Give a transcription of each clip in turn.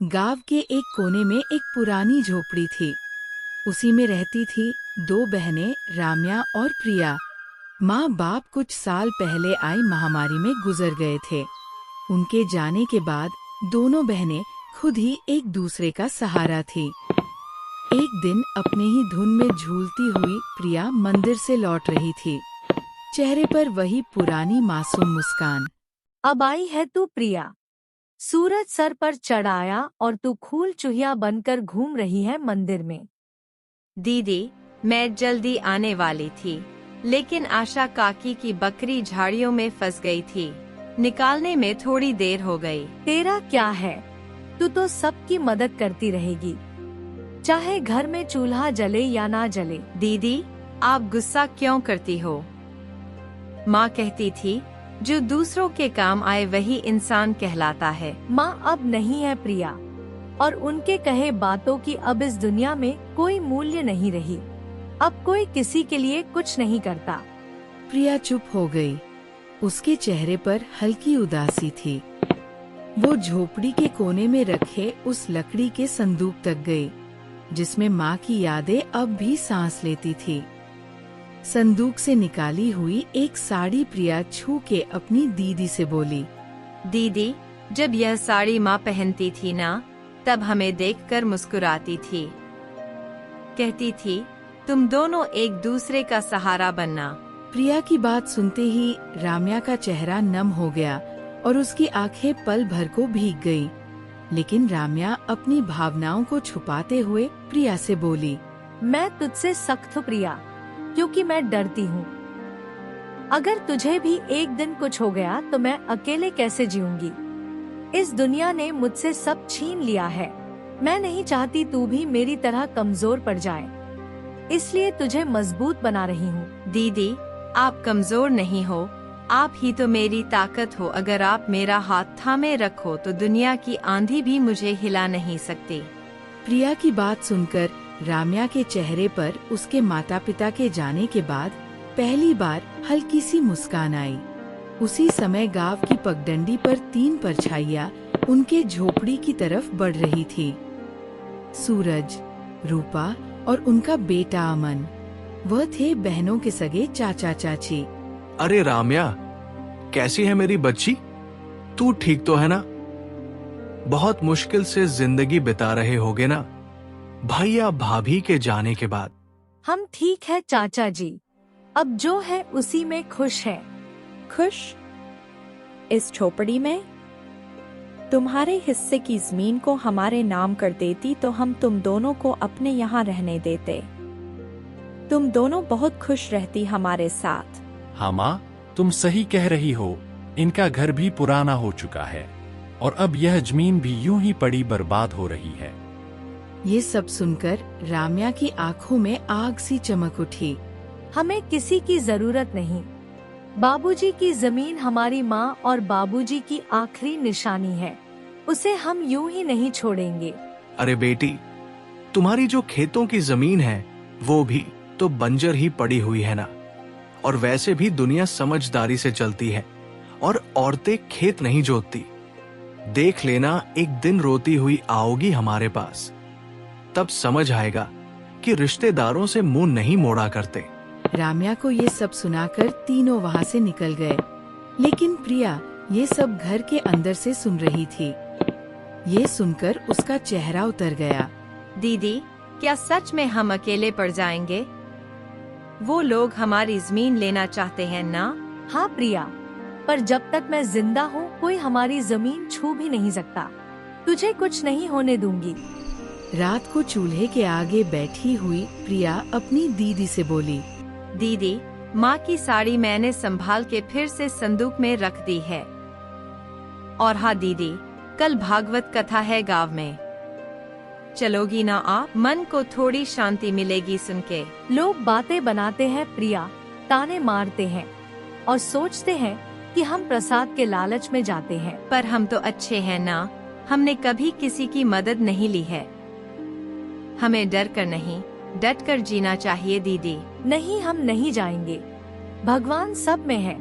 गांव के एक कोने में एक पुरानी झोपड़ी थी। उसी में रहती थी दो बहनें, राम्या और प्रिया। माँ बाप कुछ साल पहले आई महामारी में गुजर गए थे। उनके जाने के बाद दोनों बहनें खुद ही एक दूसरे का सहारा थी। एक दिन अपने ही धुन में झूलती हुई प्रिया मंदिर से लौट रही थी। चेहरे पर वही पुरानी मासूम मुस्कान। अब आई है तू प्रिया। सूरज सर पर चढ़ आया और तू खूल चूहिया बनकर घूम रही है मंदिर में। दीदी, मैं जल्दी आने वाली थी, लेकिन आशा काकी की बकरी झाड़ियों में फंस गई थी। निकालने में थोड़ी देर हो गई। तेरा क्या है, तू तो सबकी मदद करती रहेगी, चाहे घर में चूल्हा जले या ना जले। दीदी, आप गुस्सा क्यों करती हो? माँ कहती थी, जो दूसरों के काम आए वही इंसान कहलाता है। माँ अब नहीं है प्रिया, और उनके कहे बातों की अब इस दुनिया में कोई मूल्य नहीं रही। अब कोई किसी के लिए कुछ नहीं करता। प्रिया चुप हो गई। उसके चेहरे पर हल्की उदासी थी। वो झोपड़ी के कोने में रखे उस लकड़ी के संदूक तक गई, जिसमें माँ की यादें अब भी सांस लेती थी। संदूक से निकाली हुई एक साड़ी प्रिया छू के अपनी दीदी से बोली, दीदी, जब यह साड़ी माँ पहनती थी ना, तब हमें देखकर मुस्कुराती थी। कहती थी, तुम दोनों एक दूसरे का सहारा बनना। प्रिया की बात सुनते ही राम्या का चेहरा नम हो गया और उसकी आंखें पल भर को भीग गई। लेकिन राम्या अपनी भावनाओं को छुपाते हुए प्रिया से बोली, मैं तुझसे सख्त हूँ प्रिया, क्योंकि मैं डरती हूँ। अगर तुझे भी एक दिन कुछ हो गया तो मैं अकेले कैसे जीऊंगी? इस दुनिया ने मुझसे सब छीन लिया है। मैं नहीं चाहती तू भी मेरी तरह कमजोर पड़ जाए, इसलिए तुझे मजबूत बना रही हूँ। दीदी, आप कमजोर नहीं हो, आप ही तो मेरी ताकत हो। अगर आप मेरा हाथ थामे रखो तो दुनिया की आंधी भी मुझे हिला नहीं सकती। प्रिया की बात सुनकर राम्या के चेहरे पर उसके माता पिता के जाने के बाद पहली बार हल्की सी मुस्कान आई। उसी समय गांव की पगडंडी पर 3 परछाइयां उनके झोपड़ी की तरफ बढ़ रही थी। सूरज, रूपा और उनका बेटा अमन। वह थे बहनों के सगे चाचा चाची। अरे राम्या, कैसी है मेरी बच्ची? तू ठीक तो है ना? बहुत मुश्किल से जिंदगी बिता रहे होगे ना, भैया भाभी के जाने के बाद? हम ठीक है चाचा जी, अब जो है उसी में खुश है। खुश? इस झोपड़ी में? तुम्हारे हिस्से की जमीन को हमारे नाम कर देती तो हम तुम दोनों को अपने यहाँ रहने देते। तुम दोनों बहुत खुश रहती हमारे साथ। हाँ माँ, तुम सही कह रही हो। इनका घर भी पुराना हो चुका है और अब यह जमीन भी यूं ही पड़ी बर्बाद हो रही है। ये सब सुनकर राम्या की आंखों में आग सी चमक उठी। हमें किसी की जरूरत नहीं। बाबूजी की जमीन हमारी माँ और बाबूजी की आखिरी निशानी है, उसे हम यूं ही नहीं छोड़ेंगे। अरे बेटी, तुम्हारी जो खेतों की जमीन है वो भी तो बंजर ही पड़ी हुई है ना। और वैसे भी दुनिया समझदारी से चलती है और औरतें खेत नहीं जोतती। देख लेना, एक दिन रोती हुई आओगी हमारे पास, तब समझ आएगा कि रिश्तेदारों से मुंह नहीं मोड़ा करते। राम्या को ये सब सुनाकर तीनों वहाँ से निकल गए, लेकिन प्रिया ये सब घर के अंदर से सुन रही थी। ये सुनकर उसका चेहरा उतर गया। दीदी, क्या सच में हम अकेले पड़ जाएंगे? वो लोग हमारी जमीन लेना चाहते हैं ना? हाँ प्रिया, पर जब तक मैं जिंदा हूँ कोई हमारी जमीन छू भी नहीं सकता। तुझे कुछ नहीं होने दूंगी। रात को चूल्हे के आगे बैठी हुई प्रिया अपनी दीदी से बोली, दीदी, माँ की साड़ी मैंने संभाल के फिर से संदूक में रख दी है। और हाँ दीदी, कल भागवत कथा है गांव में, चलोगी ना आप? मन को थोड़ी शांति मिलेगी सुन के। लोग बातें बनाते हैं प्रिया, ताने मारते हैं और सोचते हैं कि हम प्रसाद के लालच में जाते हैं। पर हम तो अच्छे हैं ना, हमने कभी किसी की मदद नहीं ली है। हमें डर कर नहीं, डट कर जीना चाहिए दीदी। नहीं, हम नहीं जाएंगे। भगवान सब में है।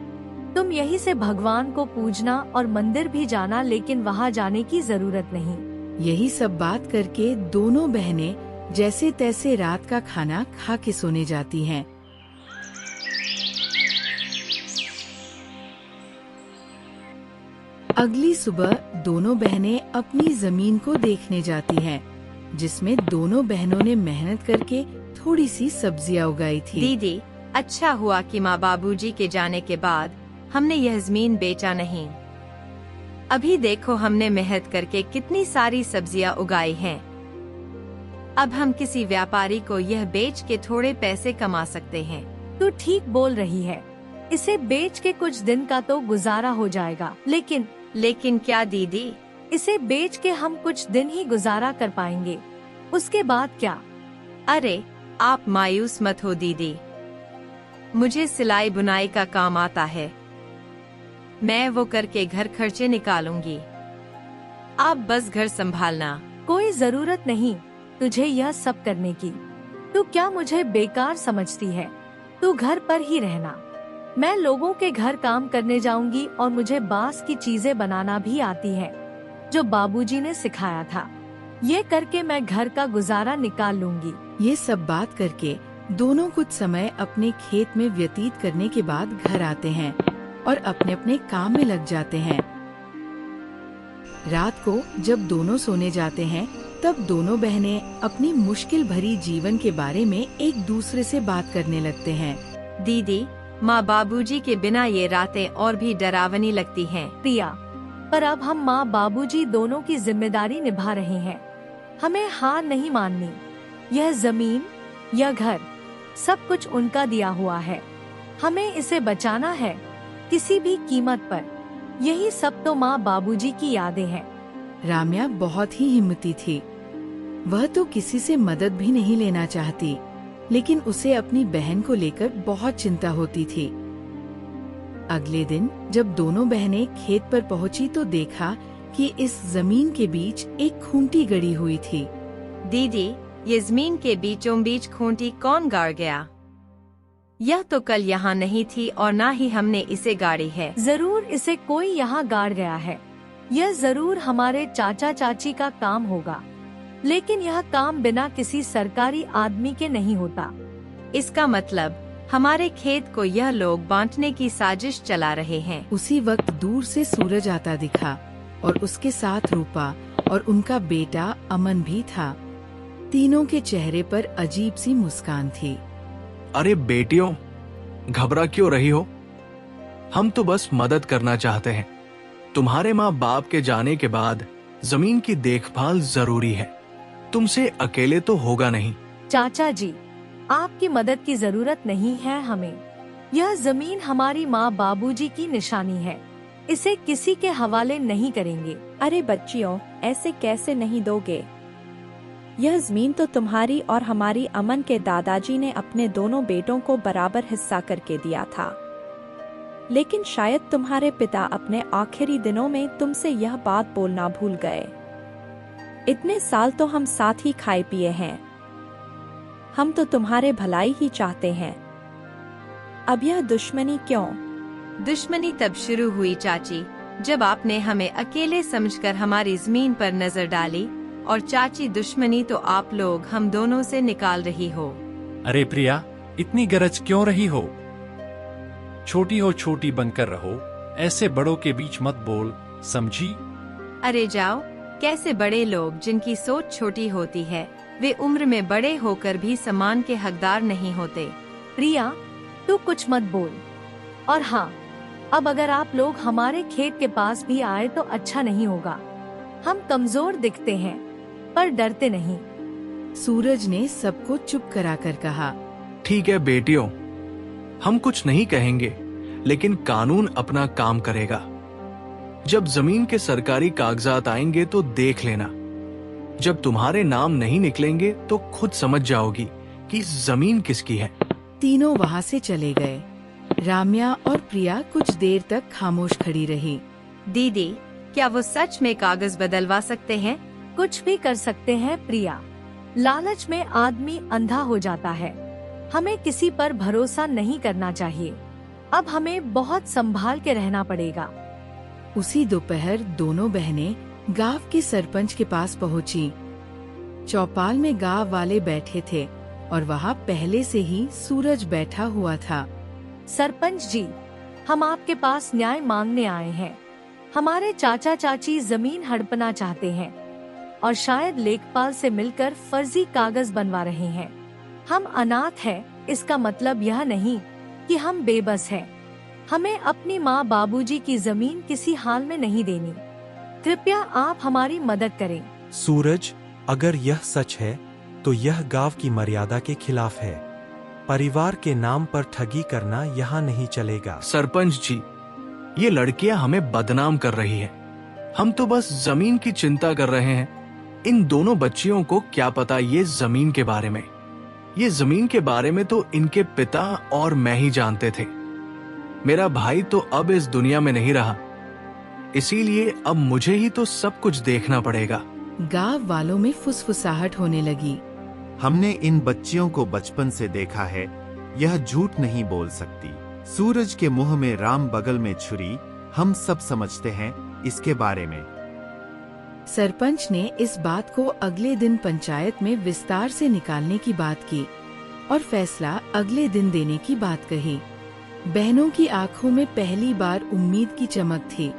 तुम यही से भगवान को पूजना और मंदिर भी जाना, लेकिन वहाँ जाने की जरूरत नहीं। यही सब बात करके दोनों बहनें जैसे तैसे रात का खाना खा के सोने जाती हैं। अगली सुबह दोनों बहनें अपनी जमीन को देखने जाती हैं, जिसमें दोनों बहनों ने मेहनत करके थोड़ी सी सब्जियां उगाई थी। दीदी, अच्छा हुआ कि माँ बाबूजी के जाने के बाद हमने यह जमीन बेचा नहीं। अभी देखो हमने मेहनत करके कितनी सारी सब्जियां उगाई हैं। अब हम किसी व्यापारी को यह बेच के थोड़े पैसे कमा सकते हैं। तू ठीक बोल रही है, इसे बेच के कुछ दिन का तो गुजारा हो जाएगा। लेकिन क्या दीदी? इसे बेच के हम कुछ दिन ही गुजारा कर पाएंगे, उसके बाद क्या? अरे आप मायूस मत हो दीदी, मुझे सिलाई बुनाई का काम आता है, मैं वो करके घर खर्चे निकालूंगी। आप बस घर संभालना। कोई जरूरत नहीं तुझे यह सब करने की। तू क्या मुझे बेकार समझती है? तू घर पर ही रहना, मैं लोगों के घर काम करने जाऊंगी और मुझे बांस की चीजें बनाना भी आती है, जो बाबूजी ने सिखाया था। ये करके मैं घर का गुजारा निकाल लूंगी। ये सब बात करके दोनों कुछ समय अपने खेत में व्यतीत करने के बाद घर आते हैं और अपने अपने काम में लग जाते हैं। रात को जब दोनों सोने जाते हैं, तब दोनों बहनें अपनी मुश्किल भरी जीवन के बारे में एक दूसरे से बात करने लगते हैं। दीदी, माँ बाबूजी के बिना ये रातें और भी डरावनी लगती हैं। प्रिया, पर अब हम माँ बाबूजी दोनों की जिम्मेदारी निभा रहे हैं, हमें हार नहीं माननी। यह जमीन, यह घर, सब कुछ उनका दिया हुआ है, हमें इसे बचाना है किसी भी कीमत पर। यही सब तो माँ बाबूजी की यादें हैं। राम्या बहुत ही हिम्मती थी। वह तो किसी से मदद भी नहीं लेना चाहती, लेकिन उसे अपनी बहन को लेकर बहुत चिंता होती थी। अगले दिन जब दोनों बहनें खेत पर पहुंची तो देखा कि इस जमीन के बीच एक खूंटी गड़ी हुई थी। दीदी, ये जमीन के बीचों बीच खूंटी कौन गाड़ गया? यह तो कल यहाँ नहीं थी और ना ही हमने इसे गाड़ी है। जरूर इसे कोई यहाँ गाड़ गया है। यह जरूर हमारे चाचा चाची का काम होगा, लेकिन यह काम बिना किसी सरकारी आदमी के नहीं होता। इसका मतलब हमारे खेत को यह लोग बांटने की साजिश चला रहे हैं। उसी वक्त दूर से सूरज आता दिखा और उसके साथ रूपा और उनका बेटा अमन भी था। तीनों के चेहरे पर अजीब सी मुस्कान थी। अरे बेटियों, घबरा क्यों रही हो? हम तो बस मदद करना चाहते हैं। तुम्हारे माँ बाप के जाने के बाद जमीन की देखभाल जरूरी है। तुमसे अकेले तो होगा नहीं। चाचा जी, आपकी मदद की जरूरत नहीं है हमें। यह जमीन हमारी माँ बाबूजी की निशानी है, इसे किसी के हवाले नहीं करेंगे। अरे बच्चियों, ऐसे कैसे नहीं दोगे? यह जमीन तो तुम्हारी और हमारी अमन के दादाजी ने अपने दोनों बेटों को बराबर हिस्सा करके दिया था, लेकिन शायद तुम्हारे पिता अपने आखिरी दिनों में तुमसे यह बात बोलना भूल गए। इतने साल तो हम साथ ही खाए पिए हैं, हम तो तुम्हारे भलाई ही चाहते हैं। अब यह दुश्मनी क्यों? दुश्मनी तब शुरू हुई चाची, जब आपने हमें अकेले समझकर हमारी जमीन पर नजर डाली। और चाची, दुश्मनी तो आप लोग हम दोनों से निकाल रही हो। अरे प्रिया, इतनी गरज क्यों रही हो? छोटी हो छोटी बनकर रहो, ऐसे बड़ों के बीच मत बोल, समझी? अरे जाओ, कैसे बड़े लोग जिनकी सोच छोटी होती है, वे उम्र में बड़े होकर भी सम्मान के हकदार नहीं होते। प्रिया, तू कुछ मत बोल। और हाँ, अब अगर आप लोग हमारे खेत के पास भी आए तो अच्छा नहीं होगा। हम कमजोर दिखते हैं पर डरते नहीं। सूरज ने सबको चुप कराकर कहा, ठीक है बेटियों, हम कुछ नहीं कहेंगे, लेकिन कानून अपना काम करेगा। जब जमीन के सरकारी कागजात आएंगे तो देख लेना। जब तुम्हारे नाम नहीं निकलेंगे तो खुद समझ जाओगी कि जमीन किसकी है। तीनों वहाँ से चले गए। राम्या और प्रिया कुछ देर तक खामोश खड़ी रही। दीदी, क्या वो सच में कागज बदलवा सकते हैं? कुछ भी कर सकते हैं प्रिया। लालच में आदमी अंधा हो जाता है। हमें किसी पर भरोसा नहीं करना चाहिए। अब हमें बहुत संभाल के रहना पड़ेगा। उसी दोपहर दोनों बहनें गांव के सरपंच के पास पहुंची। चौपाल में गांव वाले बैठे थे और वहां पहले से ही सूरज बैठा हुआ था। सरपंच जी, हम आपके पास न्याय मांगने आए हैं। हमारे चाचा चाची जमीन हड़पना चाहते हैं और शायद लेखपाल से मिलकर फर्जी कागज बनवा रहे हैं। हम अनाथ हैं, इसका मतलब यह नहीं कि हम बेबस हैं। हमें अपनी माँ बाबूजी की जमीन किसी हाल में नहीं देनी। कृपया आप हमारी मदद करें। सूरज, अगर यह सच है तो यह गांव की मर्यादा के खिलाफ है। परिवार के नाम पर ठगी करना यहाँ नहीं चलेगा। सरपंच जी, ये लड़कियां हमें बदनाम कर रही है। हम तो बस जमीन की चिंता कर रहे हैं। इन दोनों बच्चियों को क्या पता ये जमीन के बारे में। ये जमीन के बारे में तो इनके पिता और मैं ही जानते थे। मेरा भाई तो अब इस दुनिया में नहीं रहा, इसीलिए अब मुझे ही तो सब कुछ देखना पड़ेगा। गांव वालों में फुसफुसाहट होने लगी। हमने इन बच्चियों को बचपन से देखा है, यह झूठ नहीं बोल सकती। सूरज के मुंह में राम, बगल में छुरी, हम सब समझते हैं इसके बारे में। सरपंच ने इस बात को अगले दिन पंचायत में विस्तार से निकालने की बात की और फैसला अगले दिन देने की बात कही। बहनों की आंखों में पहली बार उम्मीद की चमक थी।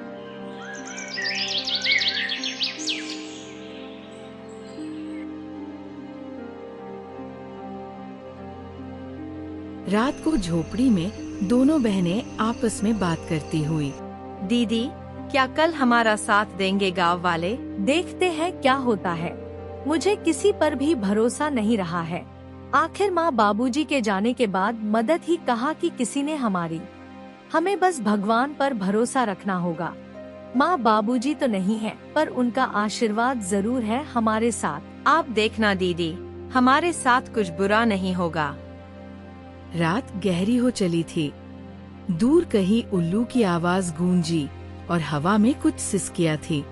रात को झोपड़ी में दोनों बहनें आपस में बात करती हुई। दीदी, क्या कल हमारा साथ देंगे गांव वाले? देखते हैं क्या होता है। मुझे किसी पर भी भरोसा नहीं रहा है। आखिर माँ बाबूजी के जाने के बाद मदद ही कहा कि किसी ने हमारी। हमें बस भगवान पर भरोसा रखना होगा। माँ बाबूजी तो नहीं है, पर उनका आशीर्वाद जरूर है हमारे साथ। आप देखना दीदी, हमारे साथ कुछ बुरा नहीं होगा। रात गहरी हो चली थी। दूर कहीं उल्लू की आवाज गूंजी और हवा में कुछ सिसकियां थी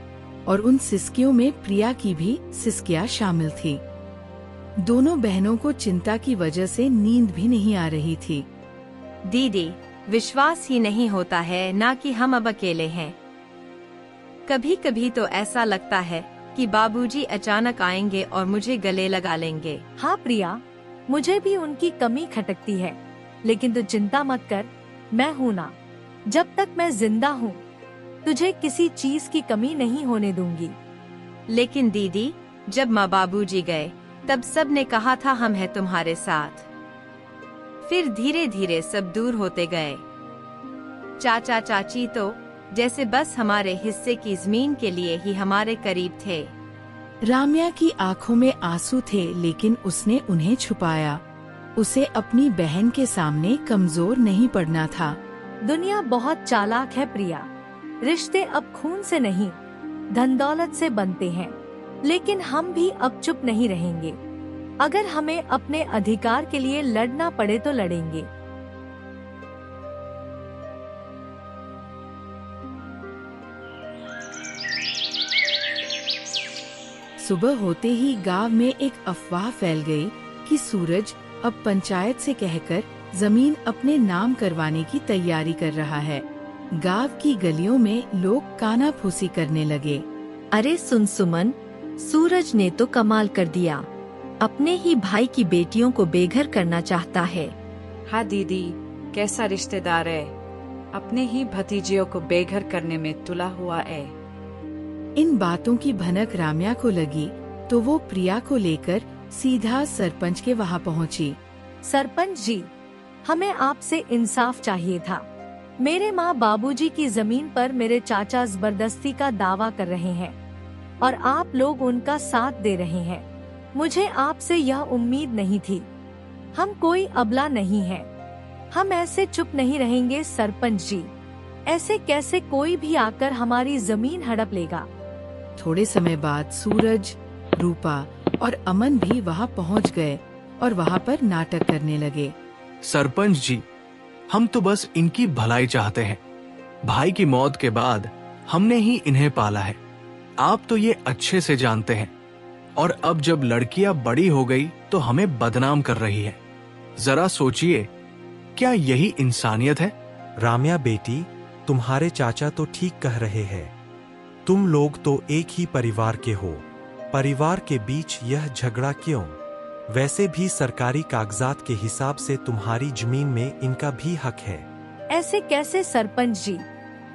और उन सिसकियों में प्रिया की भी सिसकियां शामिल थी। दोनों बहनों को चिंता की वजह से नींद भी नहीं आ रही थी। दीदी, विश्वास ही नहीं होता है ना कि हम अब अकेले हैं। कभी कभी तो ऐसा लगता है कि बाबूजी अचानक आएंगे और मुझे गले लगा लेंगे। हाँ प्रिया, मुझे भी उनकी कमी खटकती है, लेकिन तू चिंता मत कर, मैं हूँ ना। जब तक मैं जिंदा हूँ तुझे किसी चीज की कमी नहीं होने दूंगी। लेकिन दीदी, जब माँ बाबूजी गए तब सब ने कहा था हम हैं तुम्हारे साथ। फिर धीरे धीरे सब दूर होते गए। चाचा चाची तो जैसे बस हमारे हिस्से की जमीन के लिए ही हमारे करीब थे। राम्या की आंखों में आंसू थे, लेकिन उसने उन्हें छुपाया। उसे अपनी बहन के सामने कमजोर नहीं पड़ना था। दुनिया बहुत चालाक है प्रिया। रिश्ते अब खून से नहीं, धन दौलत से बनते हैं। लेकिन हम भी अब चुप नहीं रहेंगे। अगर हमें अपने अधिकार के लिए लड़ना पड़े तो लड़ेंगे। सुबह होते ही गांव में एक अफवाह फैल गई कि सूरज अब पंचायत से कहकर जमीन अपने नाम करवाने की तैयारी कर रहा है। गांव की गलियों में लोग कानाफूसी करने लगे। अरे सुन सुमन, सूरज ने तो कमाल कर दिया। अपने ही भाई की बेटियों को बेघर करना चाहता है। हाँ दीदी, कैसा रिश्तेदार है, अपने ही भतीजियों को बेघर करने में तुला हुआ है। इन बातों की भनक राम्या को लगी तो वो प्रिया को लेकर सीधा सरपंच के वहाँ पहुँची। सरपंच जी, हमें आपसे इंसाफ चाहिए था। मेरे माँ बाबूजी की जमीन पर मेरे चाचा जबरदस्ती का दावा कर रहे हैं और आप लोग उनका साथ दे रहे हैं। मुझे आपसे यह उम्मीद नहीं थी। हम कोई अबला नहीं है। हम ऐसे चुप नहीं रहेंगे सरपंच जी। ऐसे कैसे कोई भी आकर हमारी जमीन हड़प लेगा। थोड़े समय बाद सूरज, रूपा और अमन भी वहाँ पहुँच गए और वहाँ पर नाटक करने लगे। सरपंच जी, हम तो बस इनकी भलाई चाहते हैं। भाई की मौत के बाद हमने ही इन्हें पाला है, आप तो ये अच्छे से जानते हैं। और अब जब लड़कियां बड़ी हो गई तो हमें बदनाम कर रही है। जरा सोचिए, क्या यही इंसानियत है? राम्या बेटी, तुम्हारे चाचा तो ठीक कह रहे हैं। तुम लोग तो एक ही परिवार के हो, परिवार के बीच यह झगड़ा क्यों? वैसे भी सरकारी कागजात के हिसाब से तुम्हारी जमीन में इनका भी हक है। ऐसे कैसे सरपंच जी?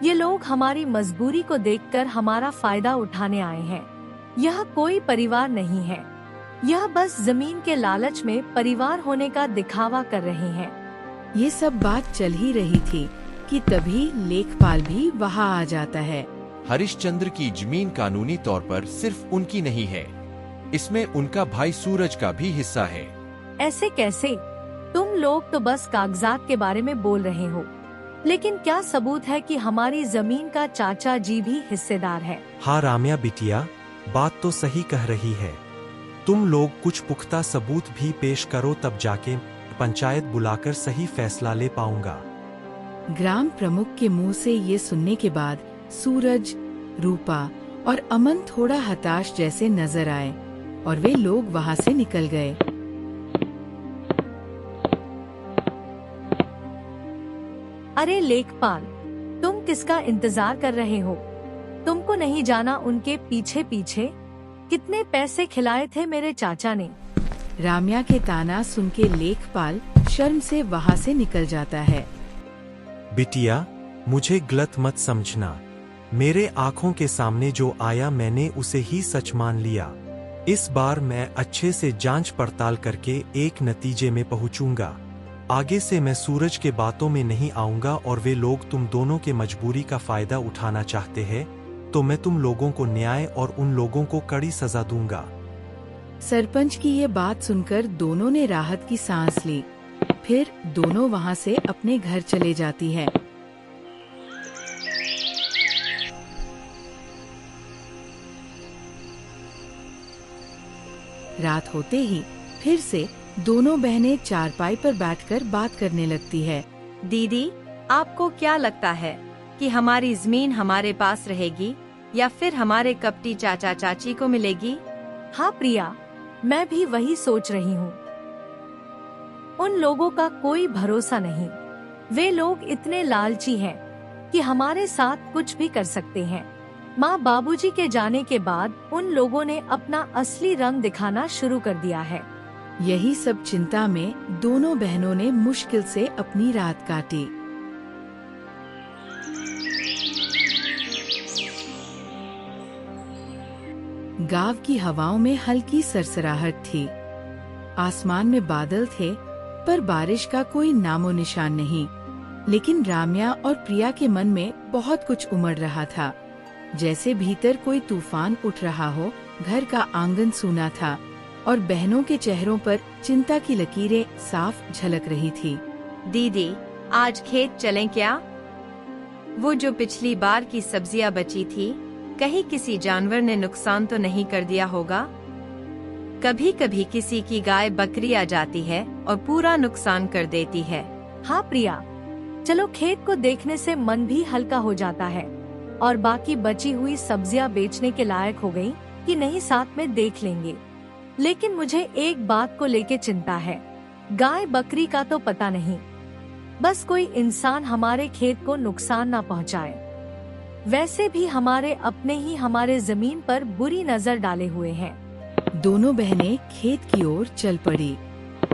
ये लोग हमारी मजबूरी को देखकर हमारा फायदा उठाने आए हैं। यह कोई परिवार नहीं है, यह बस जमीन के लालच में परिवार होने का दिखावा कर रहे हैं। ये सब बात चल ही रही थी कि तभी लेखपाल भी वहाँ आ जाता है। हरिश्चंद्र की जमीन कानूनी तौर पर सिर्फ उनकी नहीं है, इसमें उनका भाई सूरज का भी हिस्सा है। ऐसे कैसे? तुम लोग तो बस कागजात के बारे में बोल रहे हो, लेकिन क्या सबूत है कि हमारी जमीन का चाचा जी भी हिस्सेदार है? हाँ राम्या बिटिया, बात तो सही कह रही है। तुम लोग कुछ पुख्ता सबूत भी पेश करो, तब जाके पंचायत बुलाकर सही फैसला ले पाऊंगा। ग्राम प्रमुख के मुंह से ये सुनने के बाद सूरज, रूपा और अमन थोड़ा हताश जैसे नजर आए और वे लोग वहाँ से निकल गए। अरे लेखपाल, तुम किसका इंतजार कर रहे हो? तुमको नहीं जाना उनके पीछे पीछे कितने पैसे खिलाए थे मेरे चाचा ने? राम्या के ताना सुन के लेखपाल शर्म से वहाँ से निकल जाता है। बिटिया, मुझे गलत मत समझना। मेरे आंखों के सामने जो आया मैंने उसे ही सच मान लिया। इस बार मैं अच्छे से जांच पड़ताल करके एक नतीजे में पहुंचूंगा। आगे से मैं सूरज के बातों में नहीं आऊंगा और वे लोग तुम दोनों के मजबूरी का फायदा उठाना चाहते हैं तो मैं तुम लोगों को न्याय और उन लोगों को कड़ी सजा दूंगा। सरपंच की ये बात सुनकर दोनों ने राहत की सांस ली। फिर दोनों वहाँ से अपने घर चले जाती है। रात होते ही फिर से दोनों बहनें चारपाई पर बैठकर बात करने लगती है। दीदी, आपको क्या लगता है कि हमारी जमीन हमारे पास रहेगी या फिर हमारे कपटी चाचा चाची को मिलेगी? हाँ प्रिया, मैं भी वही सोच रही हूँ। उन लोगों का कोई भरोसा नहीं। वे लोग इतने लालची हैं कि हमारे साथ कुछ भी कर सकते हैं। माँ बाबूजी के जाने के बाद उन लोगों ने अपना असली रंग दिखाना शुरू कर दिया है। यही सब चिंता में दोनों बहनों ने मुश्किल से अपनी रात काटी। गांव की हवाओं में हल्की सरसराहट थी। आसमान में बादल थे पर बारिश का कोई नामो निशान नहीं। लेकिन राम्या और प्रिया के मन में बहुत कुछ उमड़ रहा था, जैसे भीतर कोई तूफान उठ रहा हो। घर का आंगन सूना था और बहनों के चेहरों पर चिंता की लकीरें साफ झलक रही थी। दीदी, आज खेत चलें क्या? वो जो पिछली बार की सब्जियां बची थी, कहीं किसी जानवर ने नुकसान तो नहीं कर दिया होगा? कभी कभी किसी की गाय बकरी आ जाती है और पूरा नुकसान कर देती है। हाँ प्रिया, चलो खेत को देखने से मन भी हल्का हो जाता है और बाकी बची हुई सब्जियां बेचने के लायक हो गई कि नहीं साथ में देख लेंगे। लेकिन मुझे एक बात को लेके चिंता है। गाय बकरी का तो पता नहीं, बस कोई इंसान हमारे खेत को नुकसान ना पहुंचाए। वैसे भी हमारे अपने ही हमारे जमीन पर बुरी नजर डाले हुए हैं। दोनों बहनें खेत की ओर चल पड़ी।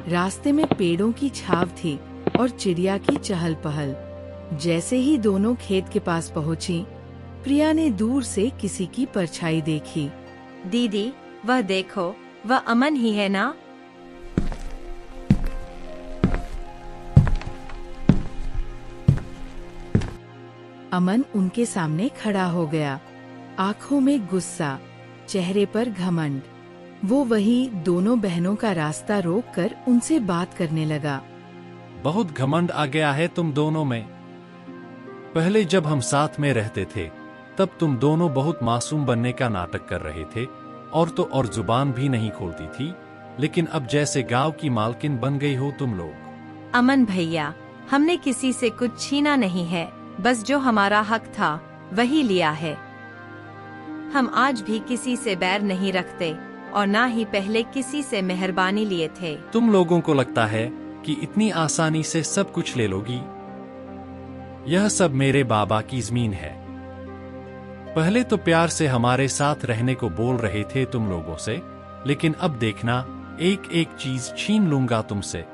रास्ते में पेड़ों की छाव थी और चिड़िया की चहल पहल। जैसे ही दोनों खेत के पास पहुंची, प्रिया ने दूर से किसी की परछाई देखी। दीदी, वह देखो, वह अमन ही है ना? अमन उनके सामने खड़ा हो गया, आंखों में गुस्सा, चेहरे पर घमंड। वो वही दोनों बहनों का रास्ता रोककर उनसे बात करने लगा। बहुत घमंड आ गया है तुम दोनों में। पहले जब हम साथ में रहते थे तब तुम दोनों बहुत मासूम बनने का नाटक कर रहे थे और जुबान भी नहीं खोलती थी, लेकिन अब जैसे गांव की मालकिन बन गई हो तुम लोग। अमन भैया, हमने किसी से कुछ छीना नहीं है, बस जो हमारा हक था वही लिया है। हम आज भी किसी से बैर नहीं रखते और ना ही पहले किसी से मेहरबानी लिए थे। तुम लोगों को लगता है कि इतनी आसानी से सब कुछ ले लोगी? यह सब मेरे बाबा की जमीन है। पहले तो प्यार से हमारे साथ रहने को बोल रहे थे तुम लोगों से, लेकिन अब देखना एक एक चीज छीन लूंगा तुमसे।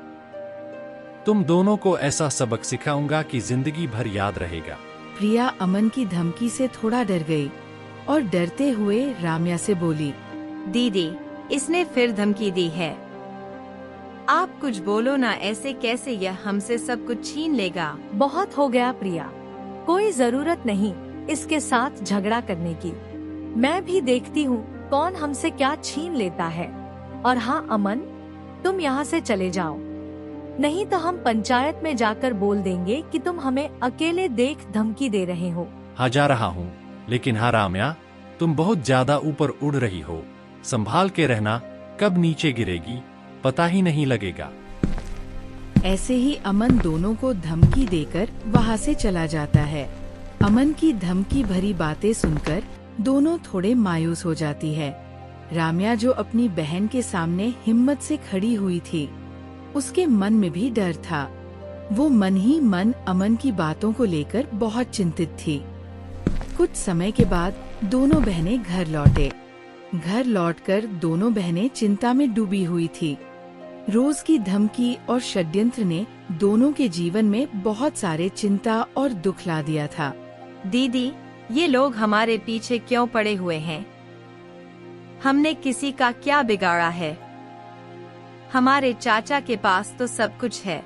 तुम दोनों को ऐसा सबक सिखाऊंगा कि जिंदगी भर याद रहेगा। प्रिया अमन की धमकी से थोड़ा डर गई और डरते हुए राम्या से बोली, दीदी, इसने फिर धमकी दी है। आप कुछ बोलो ना, ऐसे कैसे यह हमसे सब कुछ छीन लेगा। बहुत हो गया प्रिया, कोई जरूरत नहीं इसके साथ झगड़ा करने की। मैं भी देखती हूँ कौन हमसे क्या छीन लेता है। और हाँ अमन, तुम यहाँ से चले जाओ, नहीं तो हम पंचायत में जाकर बोल देंगे कि तुम हमें अकेले देख धमकी दे रहे हो। हाँ जा रहा हूँ, लेकिन हाँ राम्या, तुम बहुत ज्यादा ऊपर उड़ रही हो, संभाल के रहना, कब नीचे गिरेगी पता ही नहीं लगेगा। ऐसे ही अमन दोनों को धमकी देकर वहाँ से चला जाता है। अमन की धमकी भरी बातें सुनकर दोनों थोड़े मायूस हो जाती है। राम्या जो अपनी बहन के सामने हिम्मत से खड़ी हुई थी, उसके मन में भी डर था। वो मन ही मन अमन की बातों को लेकर बहुत चिंतित थी। कुछ समय के बाद दोनों बहनें घर लौटे। घर लौटकर दोनों बहनें चिंता में डूबी हुई थी। रोज की धमकी और षड्यंत्र ने दोनों के जीवन में बहुत सारे चिंता और दुख ला दिया था। दीदी, ये लोग हमारे पीछे क्यों पड़े हुए हैं? हमने किसी का क्या बिगाड़ा है? हमारे चाचा के पास तो सब कुछ है।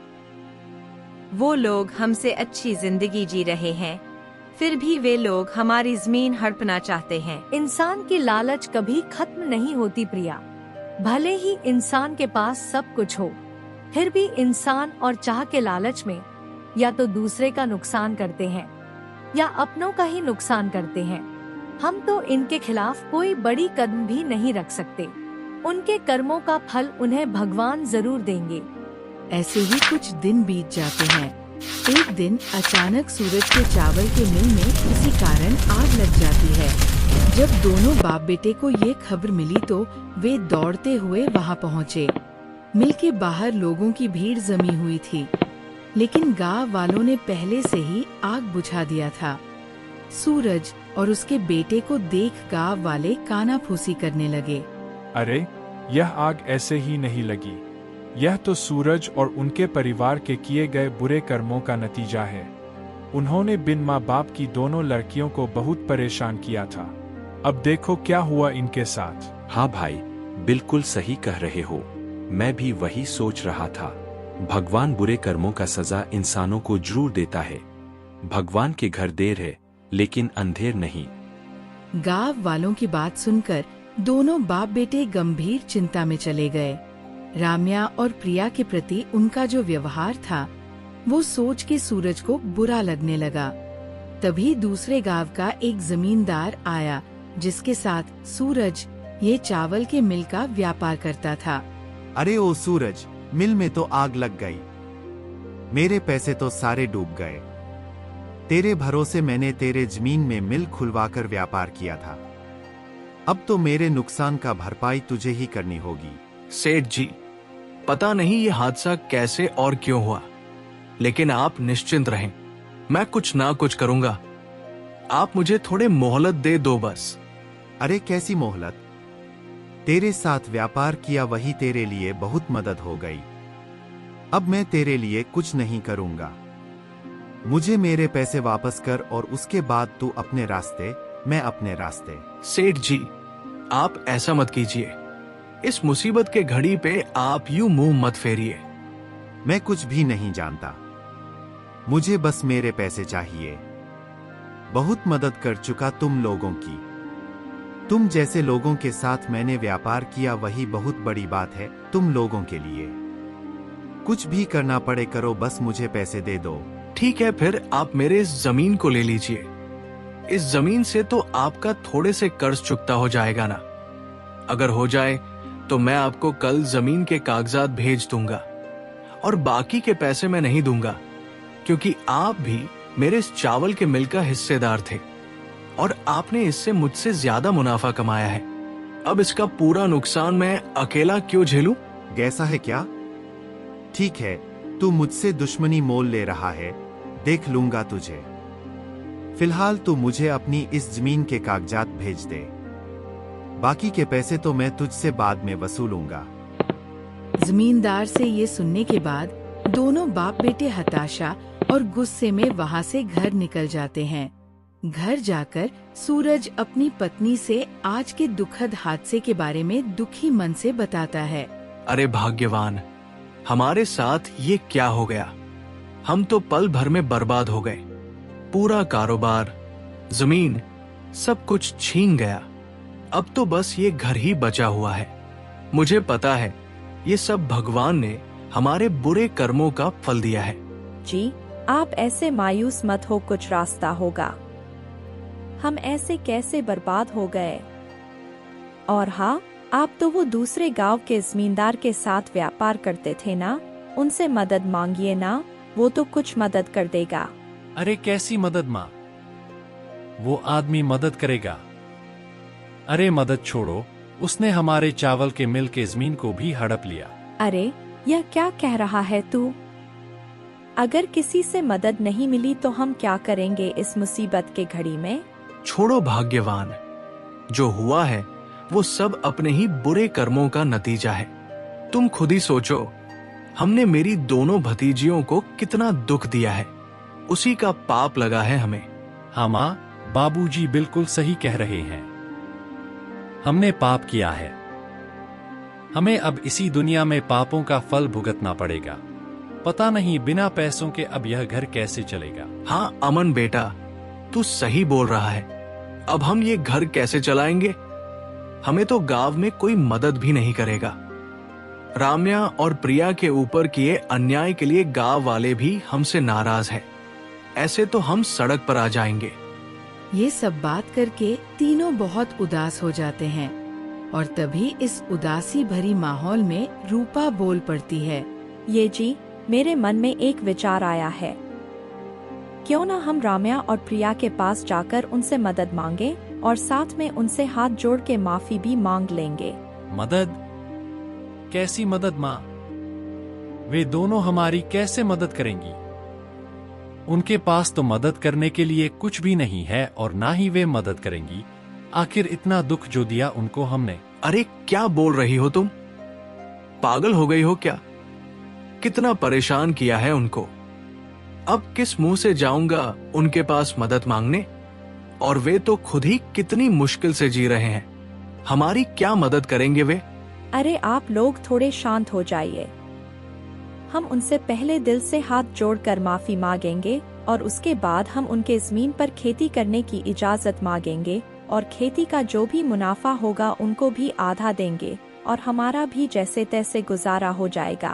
वो लोग हमसे अच्छी जिंदगी जी रहे हैं, फिर भी वे लोग हमारी जमीन हड़पना चाहते हैं। इंसान की लालच कभी खत्म नहीं होती प्रिया। भले ही इंसान के पास सब कुछ हो, फिर भी इंसान और चाह के लालच में या तो दूसरे का नुकसान करते हैं या अपनों का ही नुकसान करते हैं। हम तो इनके खिलाफ कोई बड़ी कदम भी नहीं रख सकते। उनके कर्मों का फल उन्हें भगवान जरूर देंगे। ऐसे ही कुछ दिन बीत जाते हैं। एक दिन अचानक सूरज के चावल के मिल में किसी कारण आग लग जाती है। जब दोनों बाप बेटे को ये खबर मिली तो वे दौड़ते हुए वहाँ पहुँचे। मिल के बाहर लोगों की भीड़ जमी हुई थी, लेकिन गांव वालों ने पहले से ही आग बुझा दिया था। सूरज और उसके बेटे को देख गांव वाले कानाफूसी करने लगे। अरे, यह आग ऐसे ही नहीं लगी। यह तो सूरज और उनके परिवार के किए गए बुरे कर्मों का नतीजा है। उन्होंने बिन माँ बाप की दोनों लड़कियों को बहुत परेशान किया था। अब देखो क्या हुआ इनके साथ। हाँ भाई, बिल्कुल सही कह रहे हो। मैं भी वही सोच रहा था। भगवान बुरे कर्मों का सजा इंसानों को जरूर देता है। भगवान के घर देर है, लेकिन अंधेर नहीं। गांव वालों की बात सुनकर दोनों बाप बेटे गंभीर चिंता में चले गए। राम्या और प्रिया के प्रति उनका जो व्यवहार था, वो सोच के सूरज को बुरा लगने लगा। तभी दूसरे गांव का एक जमींदार आया, जिसके साथ सूरज ये चावल के मिल का व्यापार करता था। अरे ओ सूरज, मिल में तो आग लग गई। मेरे पैसे तो सारे डूब गए। तेरे भरोसे मैंने तेरे जमीन में मिल खुलवाकर व्यापार किया था। अब तो मेरे नुकसान का भरपाई तुझे ही करनी होगी। सेठ जी, पता नहीं ये हादसा कैसे और क्यों हुआ, लेकिन आप निश्चिंत रहें, मैं कुछ ना कुछ करूंगा। आप मुझे थोड़े मोहलत दे दो बस। अरे कैसी मोहलत? तेरे साथ व्यापार किया वही तेरे लिए बहुत मदद हो गई। अब मैं तेरे लिए कुछ नहीं करूंगा। मुझे मेरे पैसे वापस कर और उसके बाद तू अपने रास्ते, मैं अपने रास्ते। सेठ जी, आप ऐसा मत कीजिए। इस मुसीबत के घड़ी पे आप यूं मुंह मत फेरिए। मैं कुछ भी नहीं जानता, मुझे बस मेरे पैसे चाहिए। बहुत मदद कर चुका तुम लोगों की। तुम जैसे लोगों के साथ मैंने व्यापार किया वही बहुत बड़ी बात है तुम लोगों के लिए। कुछ भी करना पड़े करो, बस मुझे पैसे दे दो। ठीक है, फिर आप मेरे इस जमीन को ले लीजिए। इस जमीन से तो आपका थोड़े से कर्ज चुकता हो जाएगा ना। अगर हो जाए तो मैं आपको कल जमीन के कागजात भेज दूंगा, और बाकी के पैसे मैं नहीं दूंगा, क्योंकि आप भी मेरे इस चावल के मिल का हिस्सेदार थे और आपने इससे मुझसे ज्यादा मुनाफा कमाया है। अब इसका पूरा नुकसान मैं अकेला क्यों झेलूं? ऐसा है क्या? ठीक है, तू मुझसे दुश्मनी मोल ले रहा है, देख लूंगा तुझे। फिलहाल तू मुझे अपनी इस जमीन के कागजात भेज दे, बाकी के पैसे तो मैं तुझसे बाद में वसूलूंगा। जमींदार से ये सुनने के बाद दोनों बाप बेटे हताशा और गुस्से में वहाँ से घर निकल जाते हैं। घर जाकर सूरज अपनी पत्नी से आज के दुखद हादसे के बारे में दुखी मन से बताता है। अरे भाग्यवान, हमारे साथ ये क्या हो गया। हम तो पल भर में बर्बाद हो गए। पूरा कारोबार, जमीन, सब कुछ छीन गया। अब तो बस ये घर ही बचा हुआ है। मुझे पता है ये सब भगवान ने हमारे बुरे कर्मों का फल दिया है। जी, आप ऐसे मायूस मत हो, कुछ रास्ता होगा। हम ऐसे कैसे बर्बाद हो गए? और हाँ, आप तो वो दूसरे गांव के जमींदार के साथ व्यापार करते थे ना, उनसे मदद मांगिए ना, वो तो कुछ मदद कर देगा। अरे कैसी मदद माँ, वो आदमी मदद करेगा। अरे मदद छोड़ो, उसने हमारे चावल के मिल के जमीन को भी हड़प लिया। अरे यह क्या कह रहा है तू? अगर किसी से मदद नहीं मिली तो हम क्या करेंगे इस मुसीबत के घड़ी में? छोड़ो भाग्यवान, जो हुआ है वो सब अपने ही बुरे कर्मों का नतीजा है। तुम खुद ही सोचो, हमने मेरी दोनों भतीजियों को कितना दुख दिया है, उसी का पाप लगा है हमें। हाँ माँ, बाबूजी बिल्कुल सही कह रहे हैं। हमने पाप किया है। हमें अब इसी दुनिया में पापों का फल भुगतना पड़ेगा। पता नहीं बिना पैसों के अब यह घर कैसे चलेगा। हाँ अमन बेटा, तू सही बोल रहा है। अब हम ये घर कैसे चलाएंगे? हमें तो गांव में कोई मदद भी नहीं करेगा। राम्या और प्रिया के ऊपर किए अन्याय के लिए गांव वाले भी हमसे नाराज हैं। ऐसे तो हम सड़क पर आ जाएंगे। ये सब बात करके तीनों बहुत उदास हो जाते हैं और तभी इस उदासी भरी माहौल में रूपा बोल पड़ती है। ये जी, मेरे मन में एक विचार आया है। क्यों ना हम राम्या और प्रिया के पास जाकर उनसे मदद मांगे और साथ में उनसे हाथ जोड़ के माफी भी मांग लेंगे। मदद? कैसी मदद माँ? वे दोनों हमारी कैसे मदद करेंगी? उनके पास तो मदद करने के लिए कुछ भी नहीं है और ना ही वे मदद करेंगी। आखिर इतना दुख जो दिया उनको हमने। अरे क्या बोल रही हो तुम? पागल हो गई हो क्या? कितना परेशान किया है उनको। अब किस मुंह से जाऊंगा उनके पास मदद मांगने? और वे तो खुद ही कितनी मुश्किल से जी रहे हैं। हमारी क्या मदद करेंगे वे? अरे आप लोग थोड़े शांत हो जाइए। हम उनसे पहले दिल से हाथ जोड़कर माफी मांगेंगे और उसके बाद हम उनके जमीन पर खेती करने की इजाजत मांगेंगे और खेती का जो भी मुनाफा होगा उनको भी आधा देंगे और हमारा भी जैसे तैसे गुजारा हो जाएगा।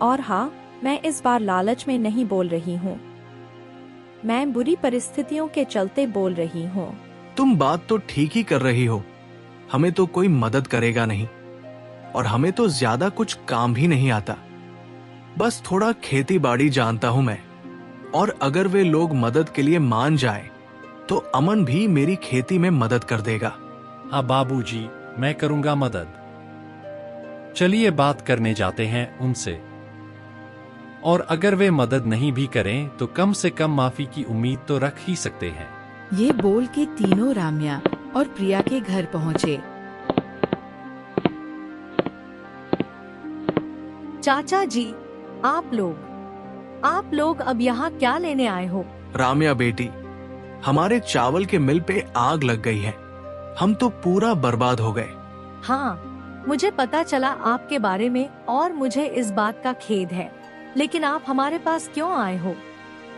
और हाँ, मैं इस बार लालच में नहीं बोल रही हूँ, मैं बुरी परिस्थितियों के चलते बोल रही हूँ। तुम बात तो ठीक ही कर रही हो। हमें तो कोई मदद करेगा नहीं और हमें तो ज्यादा कुछ काम भी नहीं आता। बस थोड़ा खेती बाड़ी जानता हूं मैं, और अगर वे लोग मदद के लिए मान जाए तो अमन भी मेरी खेती में मदद कर देगा। हाँ बाबूजी, मैं करूंगा मदद। चलिए बात करने जाते हैं उनसे, और अगर वे मदद नहीं भी करें तो कम से कम माफी की उम्मीद तो रख ही सकते हैं। ये बोल के तीनों राम्या और प्रिया के घर पहुँचे। चाचा जी, आप लोग अब यहाँ क्या लेने आए हो? राम्या बेटी, हमारे चावल के मिल पे आग लग गई है। हम तो पूरा बर्बाद हो गए। हाँ, मुझे पता चला आपके बारे में और मुझे इस बात का खेद है, लेकिन आप हमारे पास क्यों आए हो?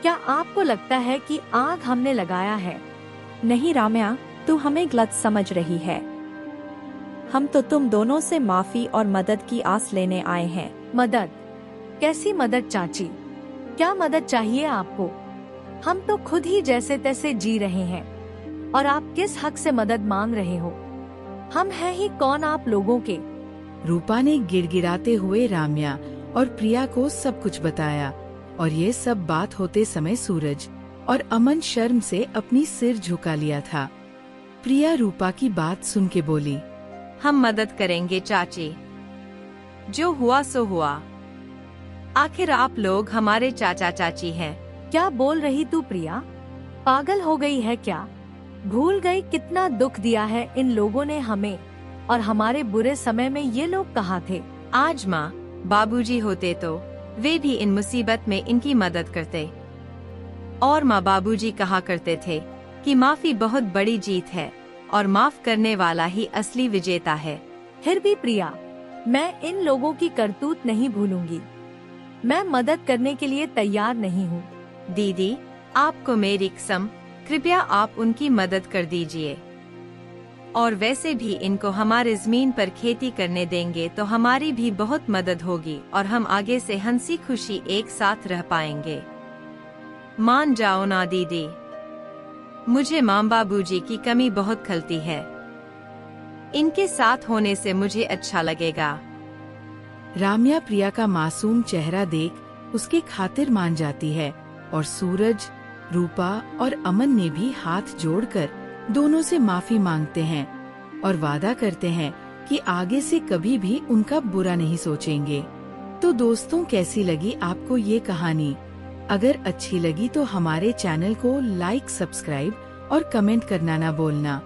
क्या आपको लगता है कि आग हमने लगाया है? नहीं राम्या, तू हमें गलत समझ रही है। हम तो तुम दोनों से माफी और मदद की आस लेने आए हैं। मदद? कैसी मदद चाची? क्या मदद चाहिए आपको? हम तो खुद ही जैसे तैसे जी रहे हैं और आप किस हक से मदद मांग रहे हो? हम हैं ही कौन आप लोगों के? रूपा ने गिड़गिड़ाते हुए राम्या और प्रिया को सब कुछ बताया और ये सब बात होते समय सूरज और अमन शर्म से अपनी सिर झुका लिया था। प्रिया रूपा की बात सुन के बोली, हम मदद करेंगे चाची, जो हुआ सो हुआ। आखिर आप लोग हमारे चाचा चाची हैं। क्या बोल रही तू प्रिया? पागल हो गई है क्या? भूल गई कितना दुख दिया है इन लोगों ने हमें, और हमारे बुरे समय में ये लोग कहाँ थे? आज माँ बाबूजी होते तो वे भी इन मुसीबत में इनकी मदद करते। और माँ बाबूजी कहा करते थे कि माफी बहुत बड़ी जीत है और माफ करने वाला ही असली विजेता है। फिर भी प्रिया, मैं इन लोगों की करतूत नहीं भूलूंगी। मैं मदद करने के लिए तैयार नहीं हूँ। दीदी, आपको मेरी कसम, कृपया आप उनकी मदद कर दीजिए। और वैसे भी इनको हमारे जमीन पर खेती करने देंगे तो हमारी भी बहुत मदद होगी और हम आगे से हंसी खुशी एक साथ रह पाएंगे। मान जाओ ना दीदी, मुझे माँ बाबूजी की कमी बहुत खलती है। इनके साथ होने से मुझे अच्छा लगेगा। राम्या प्रिया का मासूम चेहरा देख उसके खातिर मान जाती है और सूरज, रूपा और अमन ने भी हाथ जोड़कर दोनों से माफी मांगते हैं और वादा करते हैं कि आगे से कभी भी उनका बुरा नहीं सोचेंगे। तो दोस्तों, कैसी लगी आपको ये कहानी? अगर अच्छी लगी तो हमारे चैनल को लाइक, सब्सक्राइब और कमेंट करना ना भूलना।